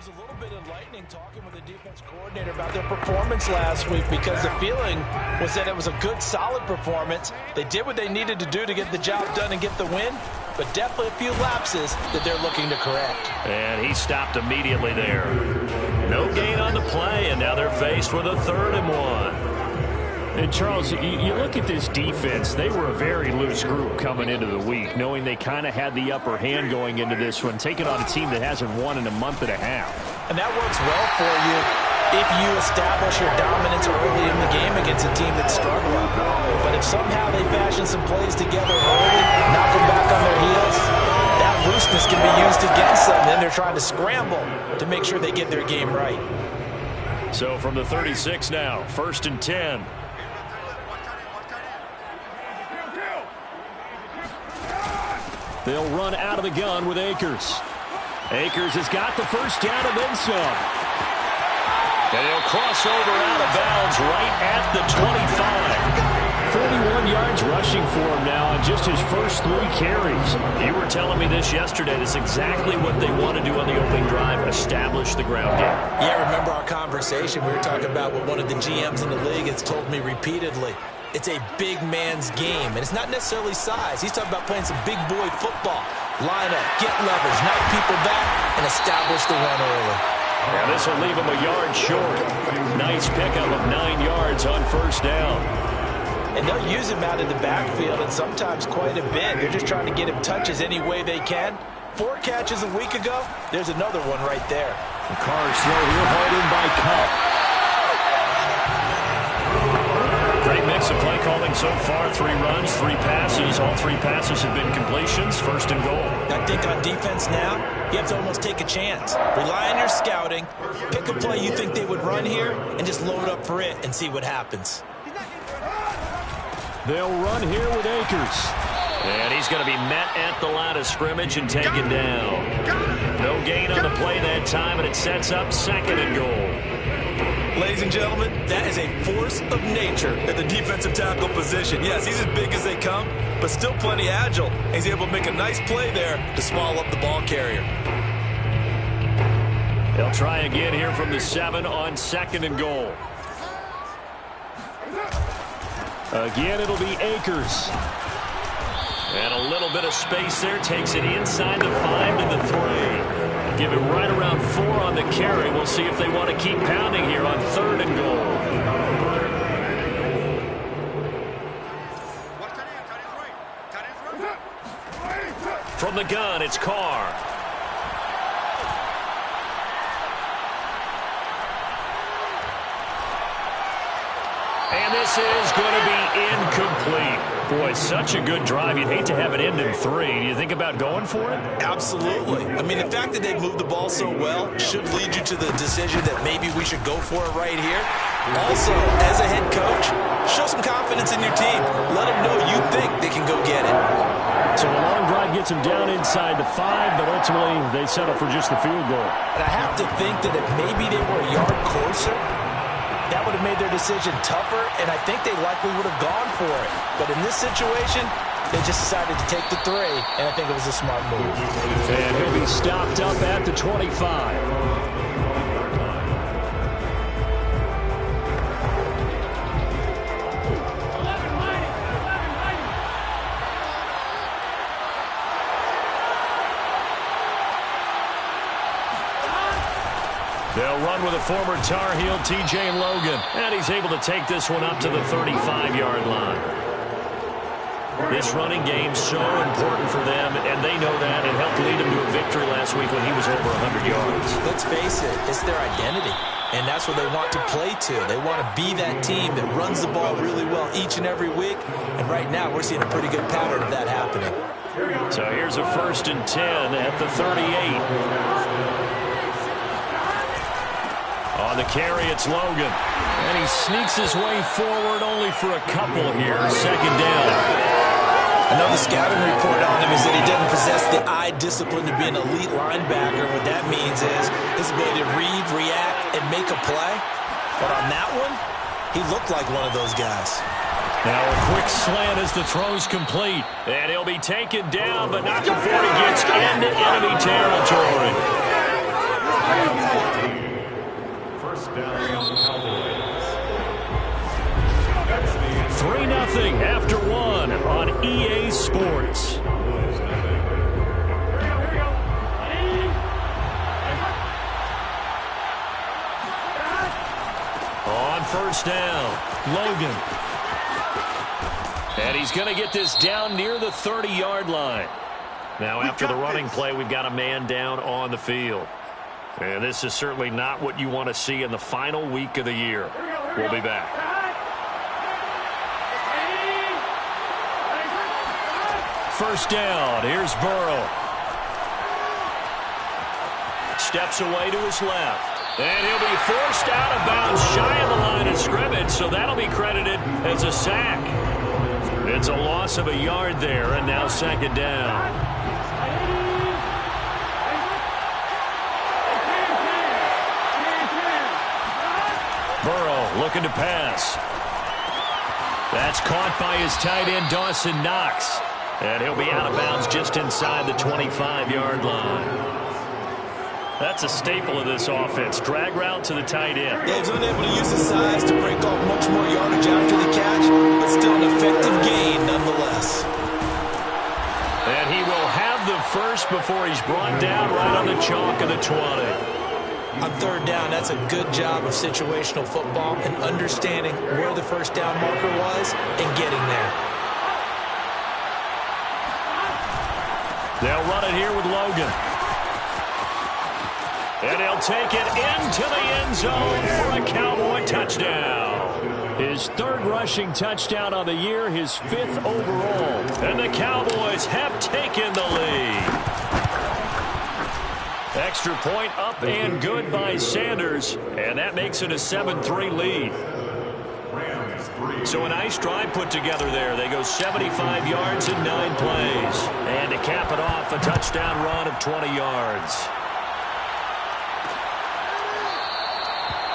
was a little bit enlightening talking with the defense coordinator about their performance last week, because the feeling was that it was a good, solid performance. They did what they needed to do to get the job done and get the win, but definitely a few lapses that they're looking to correct. And he stopped immediately there. No gain on the play, and now they're faced with a 3rd and 1. And Charles, you look at this defense, they were a very loose group coming into the week, knowing they kind of had the upper hand going into this one, taking on a team that hasn't won in a month and a half. And that works well for you if you establish your dominance early in the game against a team that's struggling. But if somehow they fashion some plays together early, knock them back on their heels, that looseness can be used against them. Then they're trying to scramble to make sure they get their game right. So from the 36 now, 1st and 10. They'll run out of the gun with Akers. Akers has got the first down and then some. And he'll cross over out of bounds right at the 25. 41 yards rushing for him now on just his first 3 carries. You were telling me this yesterday. That's exactly what they want to do on the opening drive, establish the ground game. Yeah, remember our conversation? We were talking about what one of the GMs in the league has told me repeatedly. It's a big man's game, and it's not necessarily size. He's talking about playing some big boy football. Line up, get leverage, knock people back, and establish the run early. Now this will leave him a yard short. Nice pickup of 9 yards on 1st down. And they'll use him out of the backfield, and sometimes quite a bit. They're just trying to get him touches any way they can. 4 catches a week ago. There's another one right there. The Carrs throw here hard in by Cup. Great mix of play calling so far. 3 runs, 3 passes. All 3 passes have been completions. 1st and goal. I think on defense now, you have to almost take a chance. Rely on your scouting. Pick a play you think they would run here and just load up for it and see what happens. They'll run here with Akers. And he's going to be met at the line of scrimmage and taken down. No gain on the play that time, and it sets up 2nd and goal. Ladies and gentlemen, that is a force of nature at the defensive tackle position. Yes, he's as big as they come, but still plenty agile. He's able to make a nice play there to small up the ball carrier. They'll try again here from the 7 on 2nd and goal. Again, it'll be Akers. And a little bit of space there. Takes it inside the 5 to the 3. Give it right around 4 on the carry. We'll see if they want to keep pounding here on 3rd and goal. From the gun, it's Carr. And this is going to be incomplete. Boy, such a good drive. You'd hate to have it end in 3. Do you think about going for it? Absolutely. I mean, the fact that they moved the ball so well should lead you to the decision that maybe we should go for it right here. Also, as a head coach, show some confidence in your team. Let them know you think they can go get it. So a long drive gets them down inside the 5, but ultimately they settle for just the field goal. And I have to think that if maybe they were a yard closer, that would have made their decision tougher, and I think they likely would have gone for it. But in this situation, they just decided to take the 3, and I think it was a smart move. And he'll be stopped up at the 25. They'll run with a former Tar Heel, T.J. Logan. And he's able to take this one up to the 35-yard line. This running game's so important for them, and they know that. It helped lead them to a victory last week when he was over 100 yards. Let's face it, it's their identity, and that's what they want to play to. They want to be that team that runs the ball really well each and every week, and right now we're seeing a pretty good pattern of that happening. So here's a 1st and 10 at the 38. On the carry, it's Logan. And he sneaks his way forward only for a couple here. 2nd down. I know the scouting report on him is that he doesn't possess the eye discipline to be an elite linebacker. What that means is his ability to read, react, and make a play. But on that one, he looked like one of those guys. Now a quick slant as the throw's complete. And he'll be taken down, but not before he gets into enemy territory. first down. Logan. And he's going to get this down near the 30-yard line. Now, after the running play, we've got a man down on the field. And this is certainly not what you want to see in the final week of the year. We'll be back. First down. Here's Burrow. Steps away to his left. And he'll be forced out of bounds shy of the line of scrimmage, so that'll be credited as a sack. It's a loss of a yard there, and now second down. Burrow looking to pass. That's caught by his tight end, Dawson Knox. And he'll be out of bounds just inside the 25-yard line. That's a staple of this offense. Drag route to the tight end. Yeah, he's unable to use his size to break off much more yardage after the catch, but still an effective gain nonetheless. And he will have the first before he's brought down right on the chalk of the 20. On third down, that's a good job of situational football and understanding where the first down marker was and getting there. They'll run it here with Logan. And he'll take it into the end zone for a Cowboy touchdown. His third rushing touchdown on the year, his fifth overall. And the Cowboys have taken the lead. Extra point up and good by Sanders. And that makes it a 7-3 lead. So a nice drive put together there. They go 75 yards in 9 plays. And to cap it off, a touchdown run of 20 yards.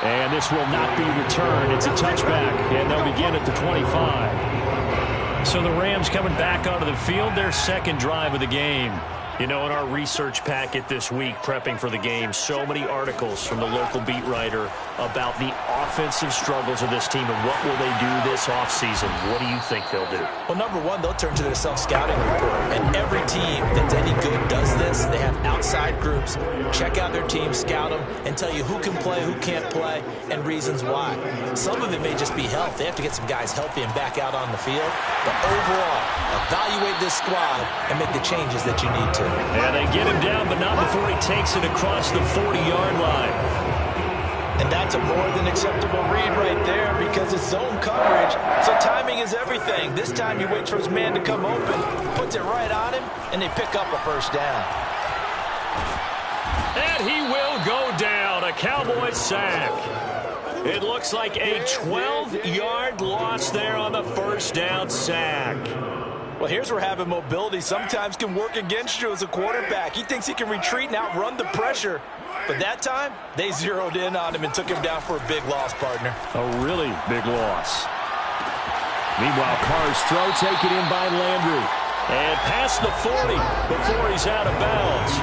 And this will not be returned. It's a touchback, and they'll begin at the 25. So the Rams coming back onto the field, their second drive of the game. You know, in our research packet this week, prepping for the game, so many articles from the local beat writer about the offensive struggles of this team and what will they do this offseason. What do you think they'll do? Well, number one, they'll turn to their self-scouting report. And every team that's any good does this. They have outside groups. Check out their team, scout them, and tell you who can play, who can't play, and reasons why. Some of it may just be health. They have to get some guys healthy and back out on the field. But overall, evaluate this squad and make the changes that you need to. And they get him down, but not before he takes it across the 40-yard line. And that's a more than acceptable read right there because it's zone coverage, so timing is everything. This time you wait for his man to come open, puts it right on him, and they pick up a first down. And he will go down, a Cowboys sack. It looks like a 12-yard loss there on the first down sack. Well, here's where having mobility sometimes can work against you as a quarterback. He thinks he can retreat and outrun the pressure. But that time, they zeroed in on him and took him down for a big loss, partner. A really big loss. Meanwhile, Carr's throw taken in by Landry. And past the 40 before he's out of bounds.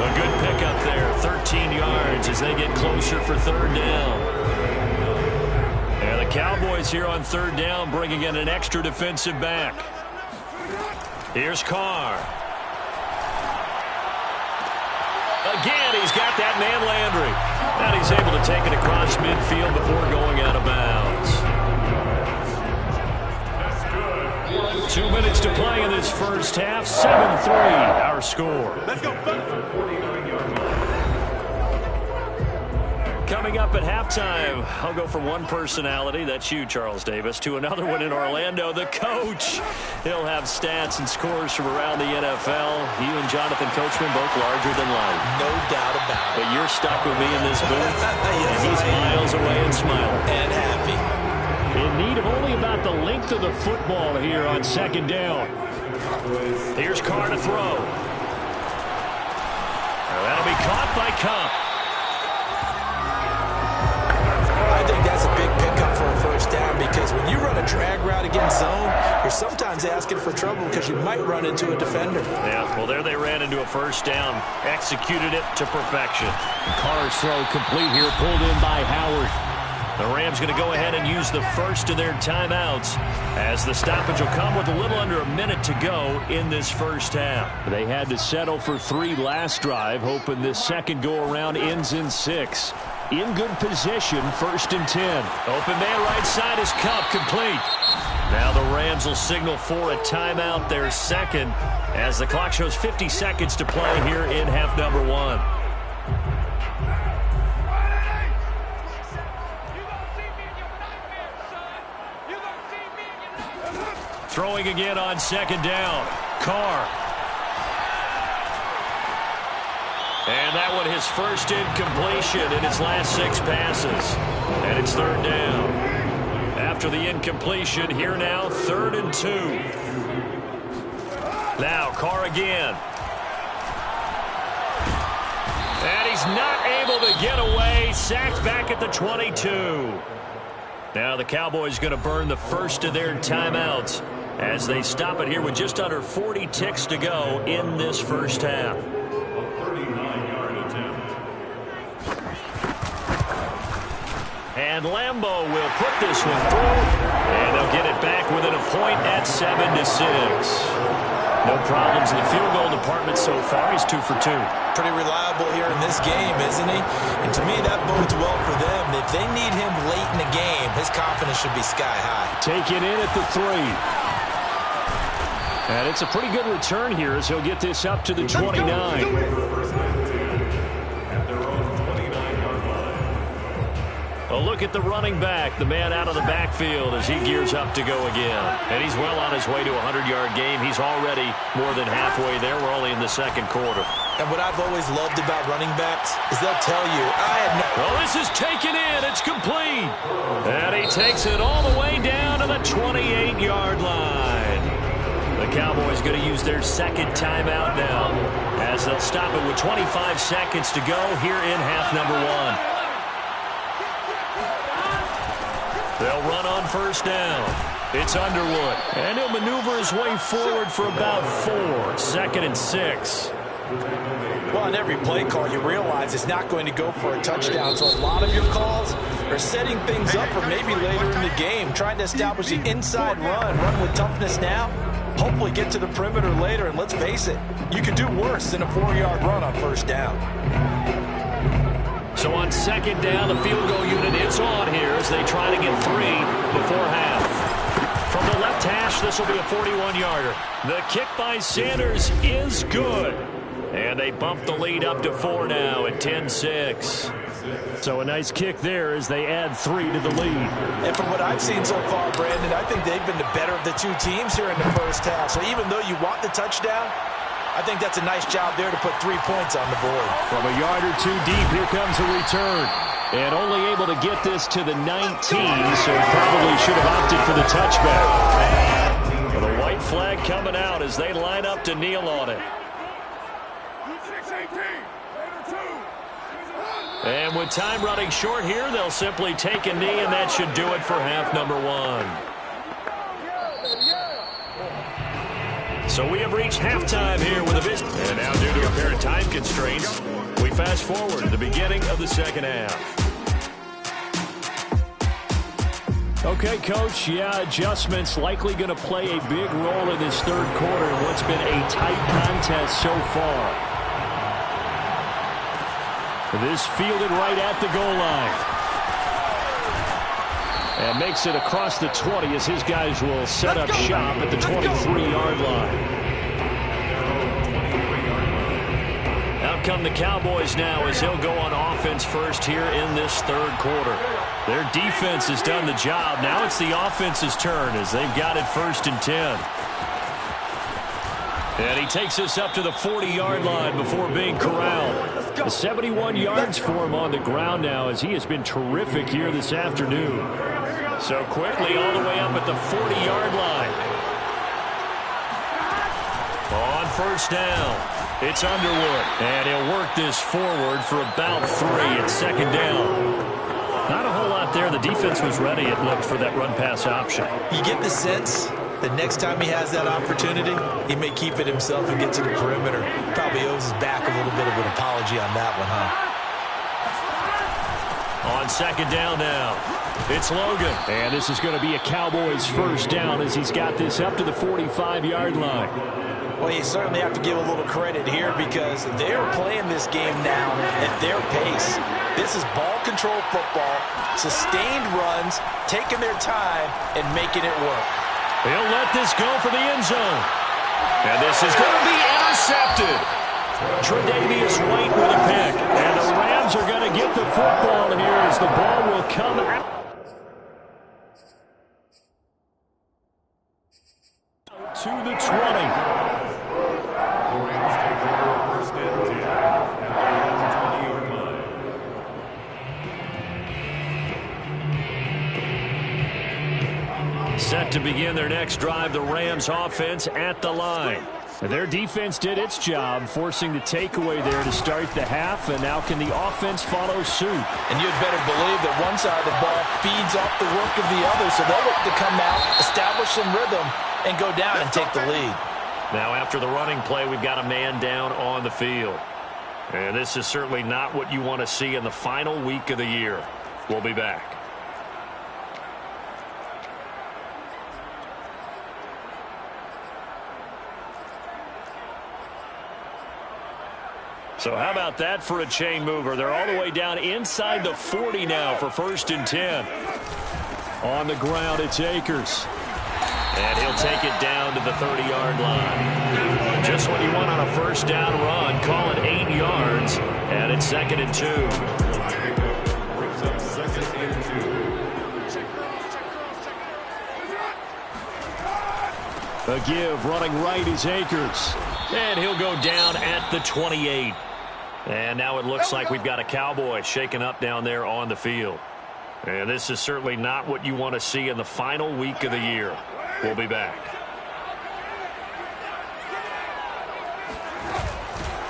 A good pickup there, 13 yards as they get closer for third down. And the Cowboys here on third down bringing in an extra defensive back. Here's Carr. Again, he's got that man Landry. And he's able to take it across midfield before going out of bounds. 2 minutes to play in this first half. 7-3, our score. Let's go. Coming up at halftime, I'll go from one personality, that's you, Charles Davis, to another one in Orlando, the coach. He'll have stats and scores from around the NFL. You and Jonathan Coachman both larger than life. No doubt about it. But you're stuck with me in this booth, and he's miles away and smiling. And happy. In need of only about the length of the football here on second down. Here's Carr to throw. That'll be caught by Cup. I think that's a big pickup for a first down because when you run a drag route against zone, you're sometimes asking for trouble because you might run into a defender. Yeah, well, there they ran into a first down. Executed it to perfection. Carr's throw complete here, pulled in by Howard. The Rams going to go ahead and use the first of their timeouts as the stoppage will come with a little under a minute to go in this first half. They had to settle for 3 last drive, hoping this second go-around ends in 6. in good position, 1st and 10. Open man right side is Cup, complete. Now the Rams will signal for a timeout, their second, as the clock shows 50 seconds to play here in half number 1. Throwing again on 2nd down. Carr. And that one his first incompletion in his last 6 passes. And it's 3rd down. After the incompletion, here now, 3rd and 2. Now Carr again. And he's not able to get away. Sacked back at the 22. Now the Cowboys going to burn the first of their timeouts as they stop it here with just under 40 ticks to go in this first half. And Lambeau will put this one through, and they'll get it back within a point at 7-6. No problems in the field goal department so far. He's 2 for 2. Pretty reliable here in this game, isn't he? And to me, that bodes well for them. If they need him late in the game, his confidence should be sky high. Take it in at the 3. And it's a pretty good return here as he'll get this up to the 29. A look at the running back, the man out of the backfield as he gears up to go again. And he's well on his way to a 100-yard game. He's already more than halfway there. We're only in the 2nd quarter. And what I've always loved about running backs is they'll tell you, I had no... Well, this is taken in. It's complete. And he takes it all the way down to the 28-yard line. The Cowboys going to use their 2nd timeout now as they'll stop it with 25 seconds to go here in half number 1. They'll run on 1st down. It's Underwood. And he'll maneuver his way forward for about 4. 2nd and 6. Well, on every play call, you realize it's not going to go for a touchdown. So a lot of your calls are setting things up for maybe later in the game, trying to establish the inside run with toughness now. Hopefully get to the perimeter later, and let's face it, you could do worse than a 4-yard run on 1st down. So on 2nd down, the field goal unit is on here as they try to get 3 before half. From the left hash, this will be a 41-yarder. The kick by Sanders is good. And they bump the lead up to 4 now at 10-6. So a nice kick there as they add 3 to the lead. And from what I've seen so far, Brandon, I think they've been the better of the 2 teams here in the first half. So even though you want the touchdown, I think that's a nice job there to put 3 points on the board. From a yard or 2 deep, here comes a return. And only able to get this to the 19, so probably should have opted for the touchback. With a white flag coming out as they line up to kneel on it. And with time running short here, they'll simply take a knee, and that should do it for half number 1. So we have reached halftime here with a visit. And now due to a pair of time constraints, we fast forward to the beginning of the 2nd half. Okay, Coach, adjustments likely going to play a big role in this 3rd quarter in what's been a tight contest so far. This fielded right at the goal line. And makes it across the 20 as his guys will set up shop at the 23-yard line. Out come the Cowboys now as they'll go on offense first here in this 3rd quarter. Their defense has done the job. Now it's the offense's turn as they've got it 1st and 10. And he takes us up to the 40-yard line before being corralled. 71 yards for him on the ground now as he has been terrific here this afternoon. So quickly all the way up at the 40-yard line. On 1st down, it's Underwood. And he'll work this forward for about 3 at 2nd down. Not a whole lot there. The defense was ready, it looked, for that run-pass option. You get the sense the next time he has that opportunity, he may keep it himself and get to the perimeter. Probably owes his back a little bit of an apology on that one, huh? On 2nd down now, it's Logan. And this is going to be a Cowboys 1st down as he's got this up to the 45-yard line. Well, you certainly have to give a little credit here because they're playing this game now at their pace. This is ball control football, sustained runs, taking their time, and making it work. He'll let this go for the end zone. And this is going to be intercepted. Tre'Davious White with a pick. And the Rams are going to get the football here as the ball will come out to the 20. Set to begin their next drive, the Rams offense at the line. Their defense did its job, forcing the takeaway there to start the half, and now can the offense follow suit? And you'd better believe that one side of the ball feeds off the work of the other, so they'll look to come out, establish some rhythm, and go down and take the lead. Now after the running play, we've got a man down on the field. And this is certainly not what you want to see in the final week of the year. We'll be back. So how about that for a chain mover? They're all the way down inside the 40 now for 1st and 10. On the ground, it's Akers. And he'll take it down to the 30-yard line. Just what you want on a first down run. Call it 8 yards. And it's 2nd and 2. A give, running right is Akers. And he'll go down at the 28. And now it looks like we've got a Cowboy shaken up down there on the field. And this is certainly not what you want to see in the final week of the year. We'll be back.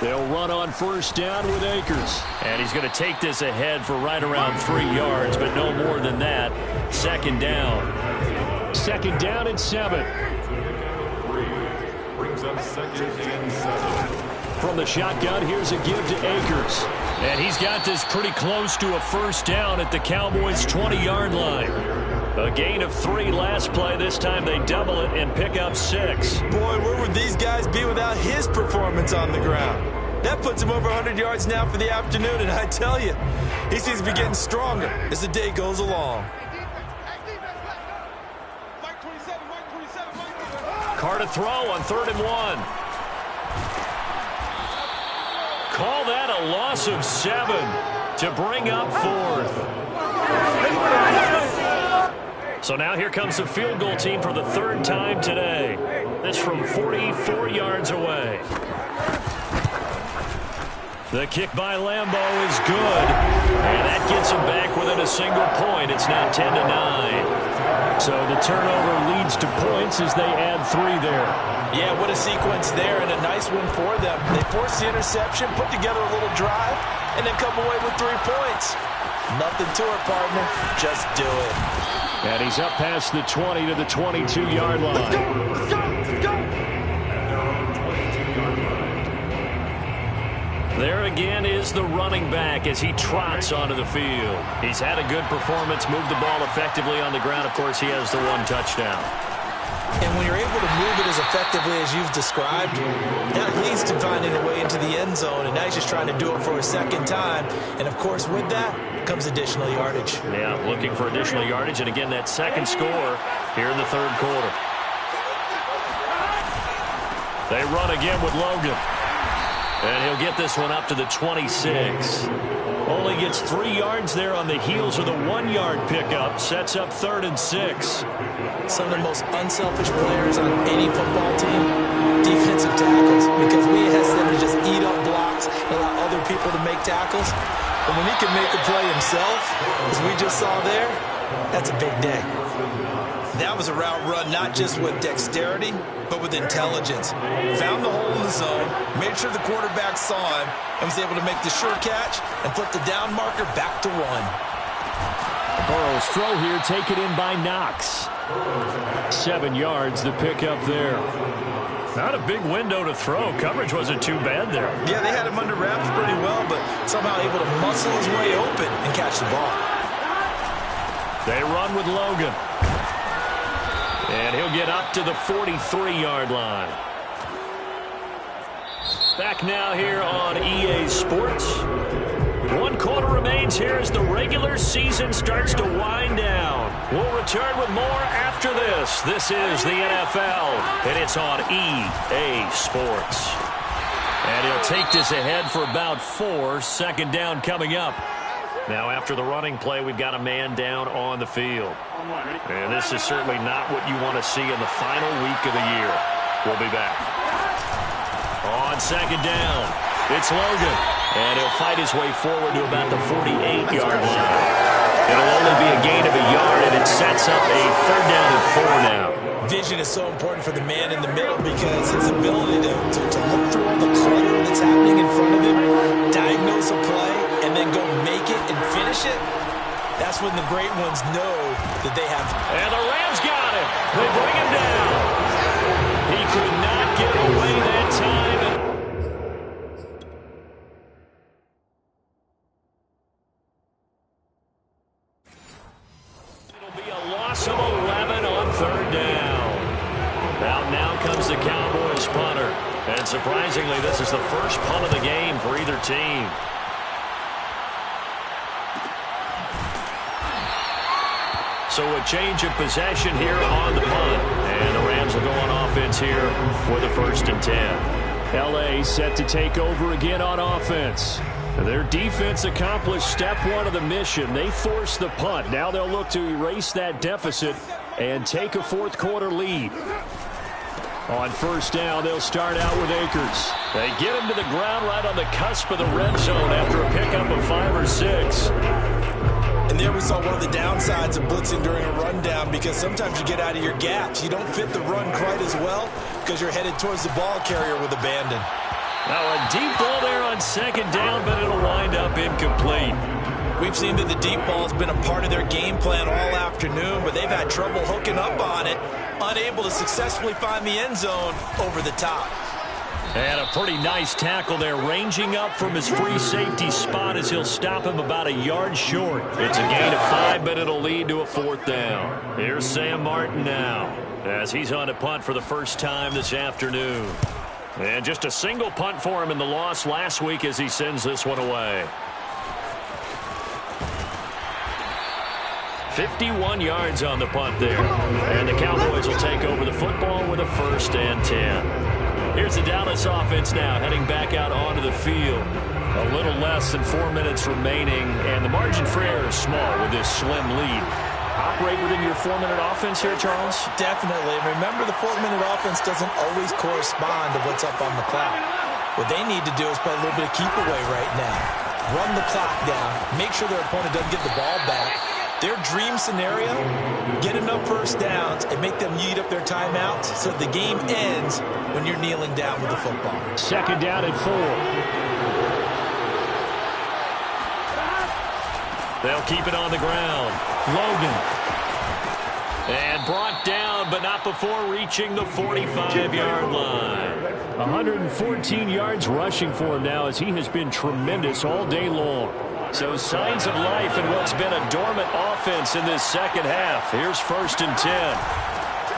They'll run on first down with Akers. And he's going to take this ahead for right around 3 yards, but no more than that. 2nd down. 2nd down and 7. Brings up 2nd and 7. From the shotgun, here's a give to Akers. And he's got this pretty close to a first down at the Cowboys' 20-yard line. A gain of 3 last play. This time they double it and pick up 6. Boy, where would these guys be without his performance on the ground? That puts him over 100 yards now for the afternoon, and I tell you, he seems to be getting stronger as the day goes along. Carr to throw on 3rd and 1. Call that a loss of 7 to bring up 4th. So now here comes the field goal team for the 3rd time today. This from 44 yards away. The kick by Lambeau is good. And that gets him back within a single point. It's now 10-9. So the turnover leads to points as they add 3 there. Yeah, what a sequence there, and a nice one for them. They forced the interception, put together a little drive, and then come away with 3 points. Nothing to it, partner. Just do it. And he's up past the 20 to the 22-yard line. Let's go! There again is the running back as he trots onto the field. He's had a good performance, moved the ball effectively on the ground. Of course, he has the 1 touchdown. And when you're able to move it as effectively as you've described, that leads to finding a way into the end zone, and now he's just trying to do it for a 2nd time. And, of course, with that comes additional yardage. Yeah, looking for additional yardage, and again, that 2nd score here in the 3rd quarter. They run again with Logan. And he'll get this one up to the 26. Only gets 3 yards there on the heels of the 1-yard pickup. Sets up 3rd and 6. Some of the most unselfish players on any football team, defensive tackles, because we ask them to just eat up blocks and allow other people to make tackles. But when he can make a play himself, as we just saw there, that's a big day. That was a route run not just with dexterity, but with intelligence. Found the hole in the zone, made sure the quarterback saw him, and was able to make the sure catch and flip the down marker back to 1. Burrow's throw here taken in by Knox. 7 yards, the pickup there. Not a big window to throw. Coverage wasn't too bad there. Yeah, they had him under wraps pretty well, but somehow able to muscle his way open and catch the ball. They run with Logan. And he'll get up to the 43-yard line. Back now here on EA Sports. 1 quarter remaining. headlines here as the regular season starts to wind down. We'll return with more after this. This is the NFL, and it's on EA Sports. And he'll take this ahead for about 4. Second down coming up. Now, after the running play, we've got a man down on the field. And this is certainly not what you want to see in the final week of the year. We'll be back. On second down, it's Logan. And he'll fight his way forward to about the 48-yard line. It'll only be a gain of a yard, and it sets up a 3rd down and 4 now. Vision is so important for the man in the middle because his ability to look through all the clutter that's happening in front of him, diagnose a play, and then go make it and finish it, that's when the great ones know that they have. And the Rams got him. They bring him down. He could not get away that time. It'll be a loss of 11 on 3rd down. Now comes the Cowboys punter. And surprisingly, this is the first punt of the game for either team. So a change of possession here on the punt. And the Rams will go on offense here for the 1st and 10. L.A. set to take over again on offense. Their defense accomplished step 1 of the mission. They forced the punt. Now they'll look to erase that deficit and take a 4th quarter lead. On 1st down, they'll start out with Akers. They get him to the ground right on the cusp of the red zone after a pickup of 5 or 6. And there we saw one of the downsides of blitzing during a rundown because sometimes you get out of your gaps. You don't fit the run quite as well because you're headed towards the ball carrier with abandon. Now a deep ball there on 2nd down, but it'll wind up incomplete. We've seen that the deep ball has been a part of their game plan all afternoon, but they've had trouble hooking up on it, unable to successfully find the end zone over the top. And a pretty nice tackle there, ranging up from his free safety spot as he'll stop him about a yard short. It's a gain of 5, but it'll lead to a 4th down. Here's Sam Martin now, as he's on to punt for the first time this afternoon. And just a single punt for him in the loss last week as he sends this one away. 51 yards on the punt there. And the Cowboys will take over the football with a 1st and 10. Here's the Dallas offense now, heading back out onto the field. A little less than 4 minutes remaining, and the margin for error is small with this slim lead. Operate within your 4-minute offense here, Charles? Definitely. And remember, the 4-minute offense doesn't always correspond to what's up on the clock. What they need to do is play a little bit of keep away right now. Run the clock down. Make sure their opponent doesn't get the ball back. Their dream scenario, get enough 1st downs and make them eat up their timeouts so the game ends when you're kneeling down with the football. 2nd down and 4. They'll keep it on the ground. Logan. And brought down, but not before reaching the 45-yard line. 114 yards rushing for him now as he has been tremendous all day long. So signs of life in what's been a dormant offense in this 2nd half. Here's 1st and 10.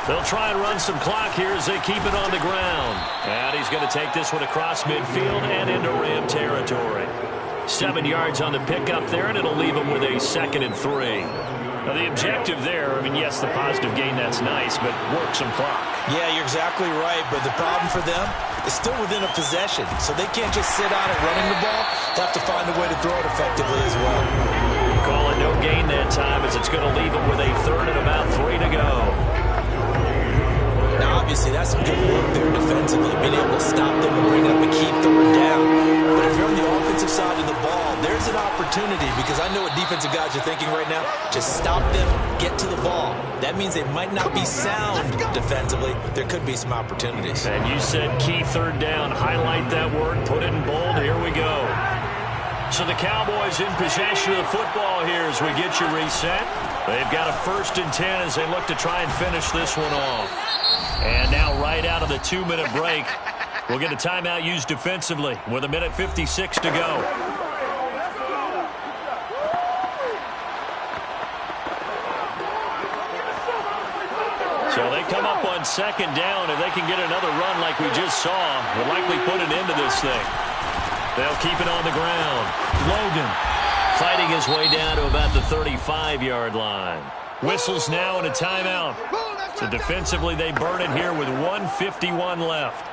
They'll try and run some clock here as they keep it on the ground. And he's going to take this one across midfield and into Ram territory. 7 yards on the pickup there, and it'll leave him with a 2nd and 3. Now, the objective there, I mean, yes, the positive gain, that's nice, but work some clock. Yeah, you're exactly right, but the problem for them is still within a possession, so they can't just sit on it running the ball. They have to find a way to throw it effectively as well. Call it no gain that time as it's going to leave them with a 3rd and about 3 to go. Now, obviously, that's some good work there defensively, being able to stop them and bring up a key 3rd down. But if you're on the offensive side of the ball, there's an opportunity because I know what defensive guys are thinking right now. Just stop them, get to the ball. That means they might not be sound defensively. There could be some opportunities. And you said key 3rd down. Highlight that word, put it in bold. Here we go. So the Cowboys in possession of the football here as we get you reset. They've got a 1st and 10 as they look to try and finish this one off. And now right out of the 2-minute break, we'll get a timeout used defensively with 1:56 to go. So they come up on 2nd down, and they can get another run like we just saw. Would likely put an end to this thing. They'll keep it on the ground. Logan. Fighting his way down to about the 35-yard line. Whistles now and a timeout. So defensively, they burn it here with 1:51 left.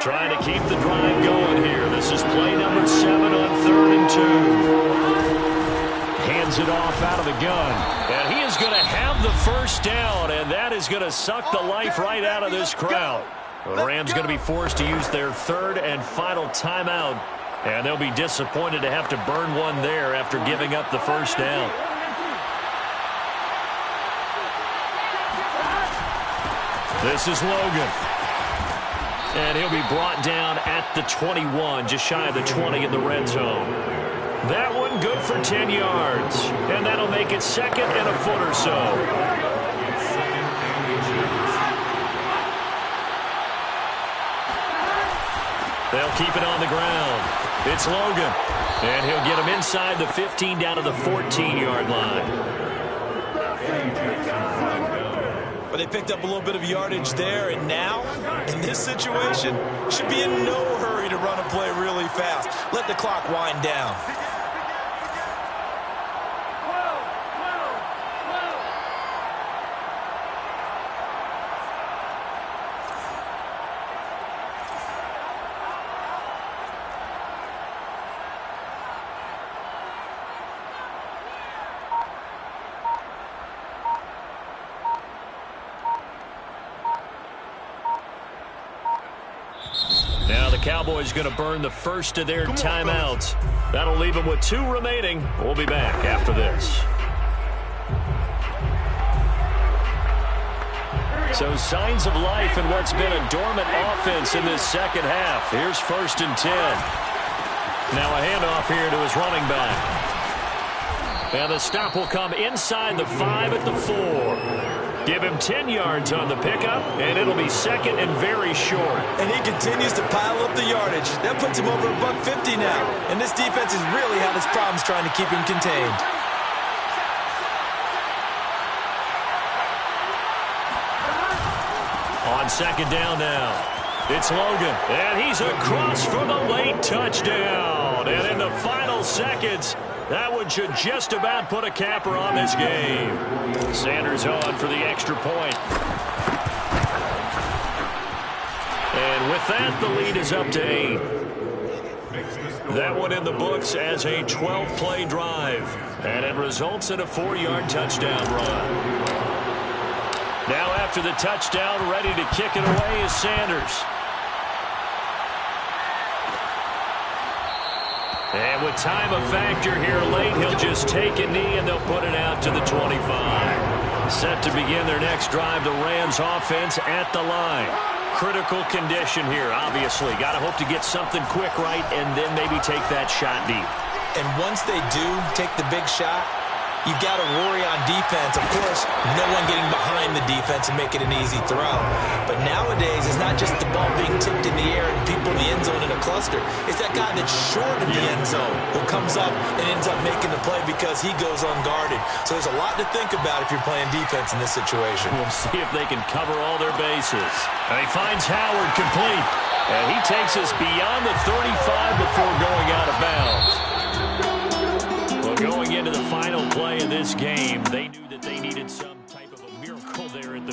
Trying to keep the drive going here. This is play number 7 on 3rd and 2. Hands it off out of the gun. And he is going to have the first down, and that is going to suck the life right out of this crowd. The Rams going to be forced to use their 3rd and final timeout, and they'll be disappointed to have to burn one there after giving up the first down. This is Logan. And he'll be brought down at the 21, just shy of the 20 in the red zone. That one good for 10 yards. And that'll make it 2nd and a foot or so. They'll keep it on the ground. It's Logan. And he'll get him inside the 15 down to the 14-yard line. But they picked up a little bit of yardage there, and now, in this situation, should be in no hurry to run a play really fast. Let the clock wind down. Now the Cowboys going to burn the first of their timeouts. That'll leave them with 2 remaining. We'll be back after this. So signs of life in what's been a dormant offense in this second half. Here's 1st and 10. Now a handoff here to his running back. And the stop will come inside the 5 at the 4. Give him 10 yards on the pickup, and it'll be 2nd and very short. And he continues to pile up the yardage. That puts him over $150 now. And this defense has really had its problems trying to keep him contained. On 2nd down now, it's Logan. And he's across for the late touchdown. And in the final seconds, that one should just about put a capper on this game. Sanders on for the extra point. And with that, the lead is up to 8. That one in the books as a 12-play drive. And it results in a 4-yard touchdown run. Now after the touchdown, ready to kick it away is Sanders. And with time a factor here late, he'll just take a knee and they'll put it out to the 25. Set to begin their next drive, the Rams offense at the line. Critical condition here, obviously. Got to hope to get something quick right and then maybe take that shot deep. And once they do take the big shot, you've got to worry on defense. Of course, no one getting behind the defense and make it an easy throw. But nowadays, it's not just the ball being tipped in the air and people in the end zone in a cluster. It's that guy that's short of the end zone who comes up and ends up making the play because he goes unguarded. So there's a lot to think about if you're playing defense in this situation. We'll see if they can cover all their bases. And he finds Howard complete. And he takes us beyond the 35 before going out of bounds. Well, going into the final play of this game, they knew that they needed some type of a miracle there at the